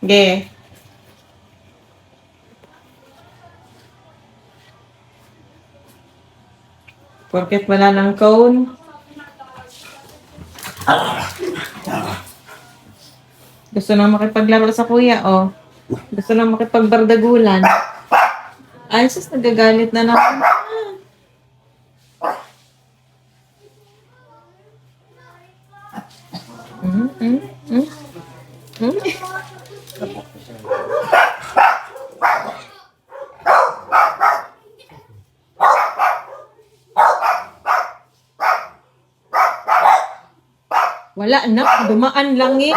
Ge. Porket wala ng cone. Gusto na makipaglaro sa kuya, oh. Gusto na makipagbardagulan. Ay, sus, nagagalit na naman. Mm, mm, mm, mm. Wala na, dumaan lang eh.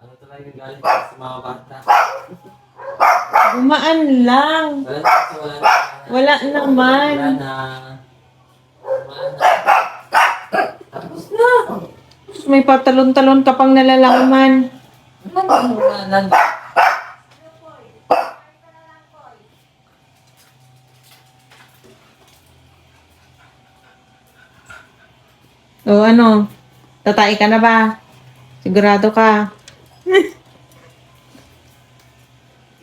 Ano talaga yung galit sa mga bata? Dumaan lang. Wala Wala na. naman. Wala na. Wala na. Tapos na. May patalon-talon ka pang nalalaman. Wala na. O ano, tatay ka na ba? Sigurado ka?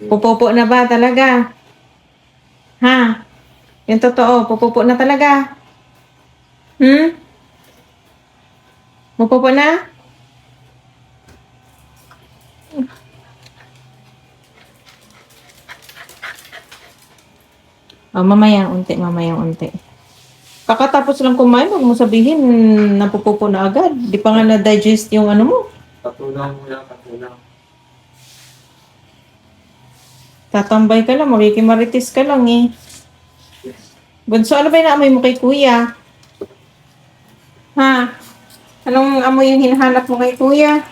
Pupupo na ba talaga? Ha? Yung totoo, pupupo na talaga? Hmm? Pupupo na? Oh, mamayang unti. Kakatapos lang kumain, huwag mo sabihin, napupupo na agad. Di pa nga na-digest yung ano mo. Patulang mo lang, patulang. Tatambay ka lang, makikimaritis ka lang eh. Bunso, ano ba yung naamoy mo kay kuya? Ha? Anong amoy yung hinahanap mo kay kuya?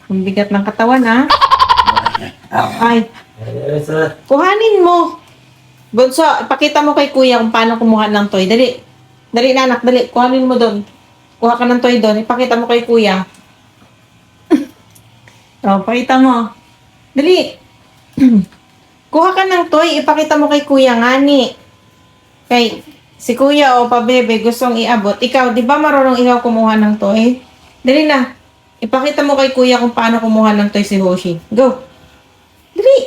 Ang bigat ng katawan, ha? Ay, Sir. kuhanin mo. Bunso, ipakita mo kay kuya kung paano kumuha ng toy. Dali. Dali na anak, dali. Kuhanin mo doon. Kuha ka ng toy doon. Ipakita mo kay kuya. Oh, pakita mo. Dali. Kuha ka ng toy. Ipakita mo kay kuya ngani. Kay si kuya o pabebe gustong iabot. Ikaw, di ba marunong ikaw kumuha ng toy? Dali na. Ipakita mo kay kuya kung paano kumuha ng toy si Hoshi. Go. Dali.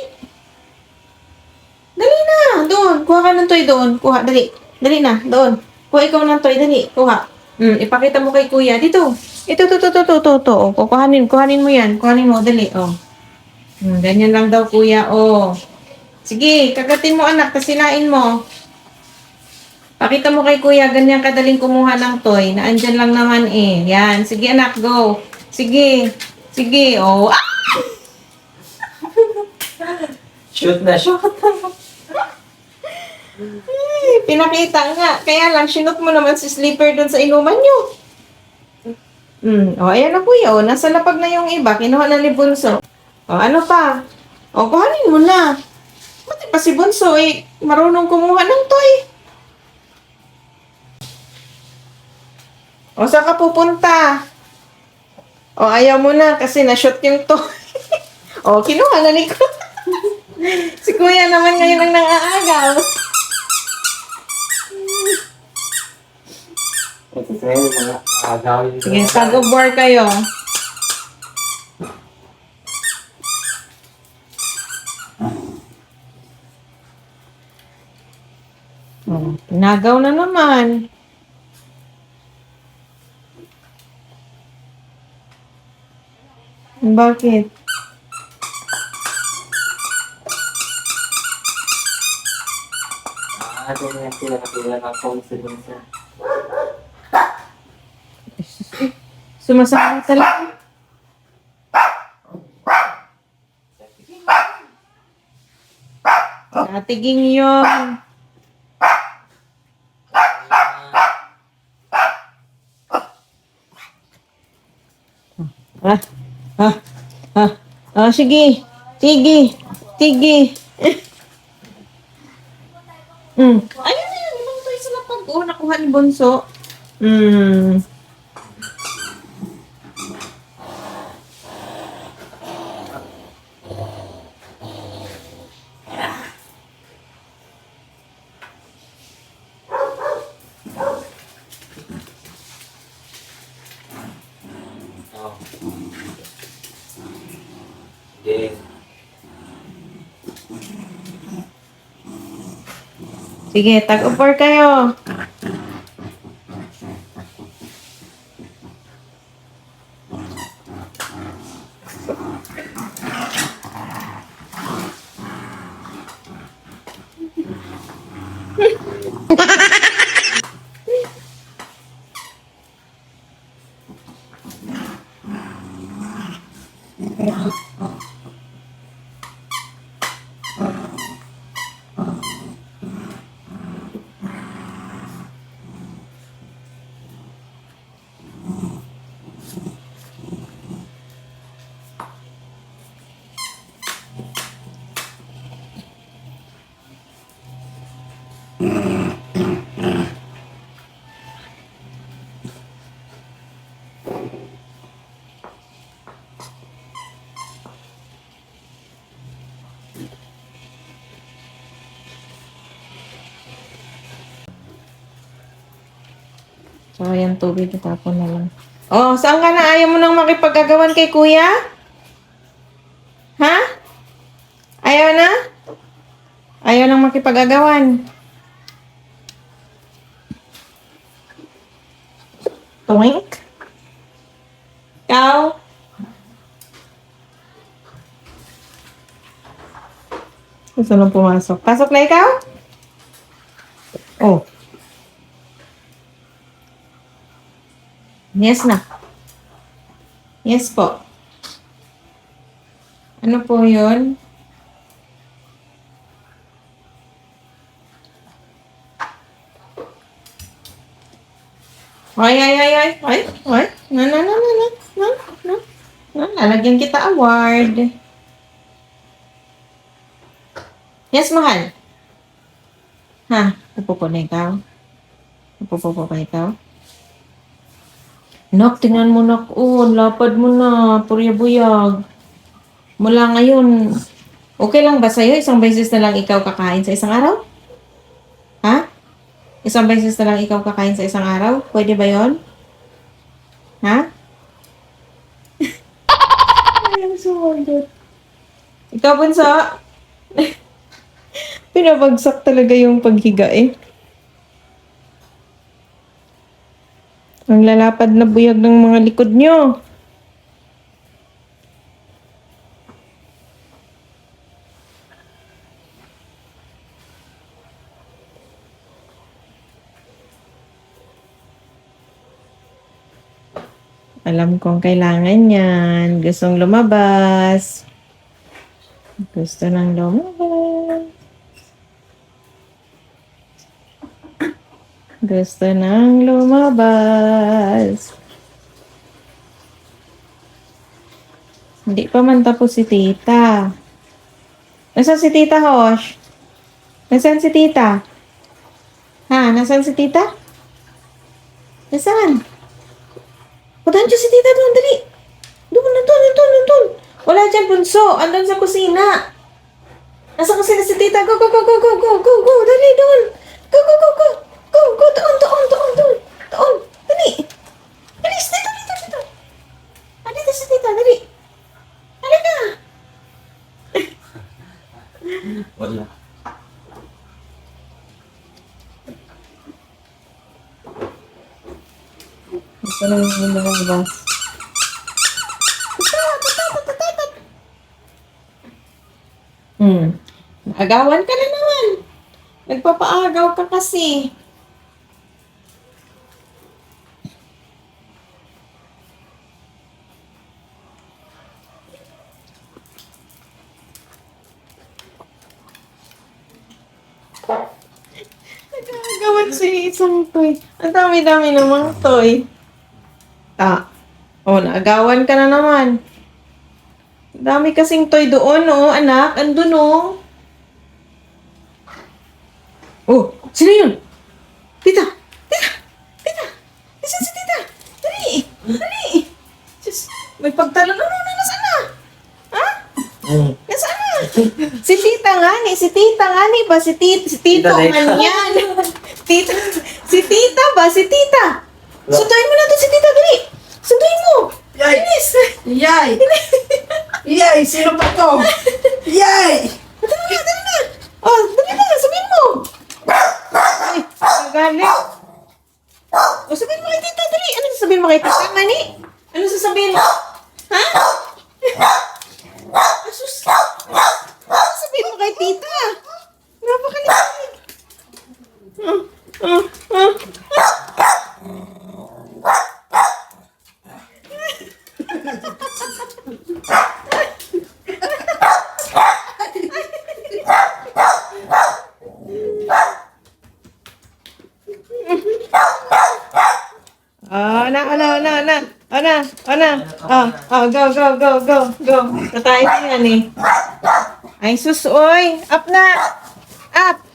Dali na. Doon. Kuha ka ng toy doon. Kuha. Dali. Dali na. Doon. Kuha ikaw ng toy. Dali. Kuha. Ipakita mo kay kuya. Dito. Ito. O, kuhanin mo yan. Kuhanin mo. Dali. Oh. Ganyan lang daw kuya. Oh. Sige. Kagatin mo anak. Tasilain mo. Pakita mo kay kuya. Ganyan kadaling kumuha ng toy. Naandyan lang naman eh. Yan. Sige anak. Go. Sige. Sige. Oh. Ah! Shoot na, shoot. Pinakita nga. Kaya lang, sinot mo naman si Slipper doon sa inuman nyo. O, ayan na kuya. O, nasa lapag na yung iba. Kinuha na ni Bunso. O, ano pa? O, kuhanin mo na. Pati pa si Bunso, eh, marunong kumuha ng toy. O, saan ka pupunta? O, ayaw mo na kasi na-shot yung toy. O, kinuha na ni si kuya naman ngayon ang nangaagaw. Ito sa'yo, mga agawin. Sige, tag of war kayo. Oh, pinagaw na naman. Bakit? Ganyan sila nakila ng confidence. Sumasama talaga. Natiging yun. Ah, ah, ah, sige. Sige. Sige. Ayun na yun. Ibang toy sila pag nakuha ni Bunso. Oh. Sige. Sige, tag-upor kayo. So, ayan, tubig. Itapon na lang. Oh, saan ka na? Ayaw mo nang makipag-agawan kay kuya? Ha? Ayaw na? Ayaw nang makipag-agawan. Twink? Ikaw? Gusto nang pumasok. Pasok na ikaw? Oh. Yes na. Yes po. Ano po yun? Ay. No. Lalagyan kita award. Yes, mahal. Ha? Upo na ikaw? Upo pa ikaw? Nak, tingnan mo nak. Oh, lapad mo na. Purya-buyag. Mula ngayon, okay lang ba sa'yo? Isang beses na lang ikaw kakain sa isang araw? Ha? Isang beses na lang ikaw kakain sa isang araw? Pwede ba yon? Ha? Ay, I'm so hungry. Ikaw, bunso. Pinabagsak talaga yung paghiga eh. Ang lalapad na buyag ng mga likod nyo. Alam kong kailangan yan. Gustong lumabas. Gusto nang lumabas. Gusto nang lumabas. Hindi pa man tapos si tita. Nasaan si tita, Hosh? Nasaan si tita? Ha? Nasaan si tita? Nasaan? Puntahan siya si tita doon, dali. Doon. Wala dyan, bunso. Andun sa kusina. Nasa kusina si tita. Go. Dali, doon. Go. Doon. Dali. Dali, dito. Dito si tita, dali. Halika. Wala. Gusto na yung lumabas. Agawan ka na naman. Nagpapaagaw ka kasi. Nag-aagawan si isang toy. Ang dami-dami namang toy. Oh, naagawan ka na naman. Dami kasing toy doon, oh, anak. Andun, oh. Oh, sino yun? Tita! Nasaan si tita? Dali! Diyos, may pagtalo. No, nasaan na? Ha? Nasaan na? Si tita nga ni ba? Si tito Tita man yan. Si tita ba? Si tita. Sunduin mo na to si tita, dali. Sunduin mo. Yay! Bilis. Yay! Yay! Sino pa to? Yay! Dali na. Oh, dali na. Sabihin mo. Ay, magaling. O, sabihin mo kay tita, dali. Ano sasabihin mo kay tita, Mani? Ano sasabihin mo? Ha? Asus. Ano sasabihin mo kay tita? Napakalimutin. Go. Tatay na yan eh. Ay, sus, oy. Up na. Up.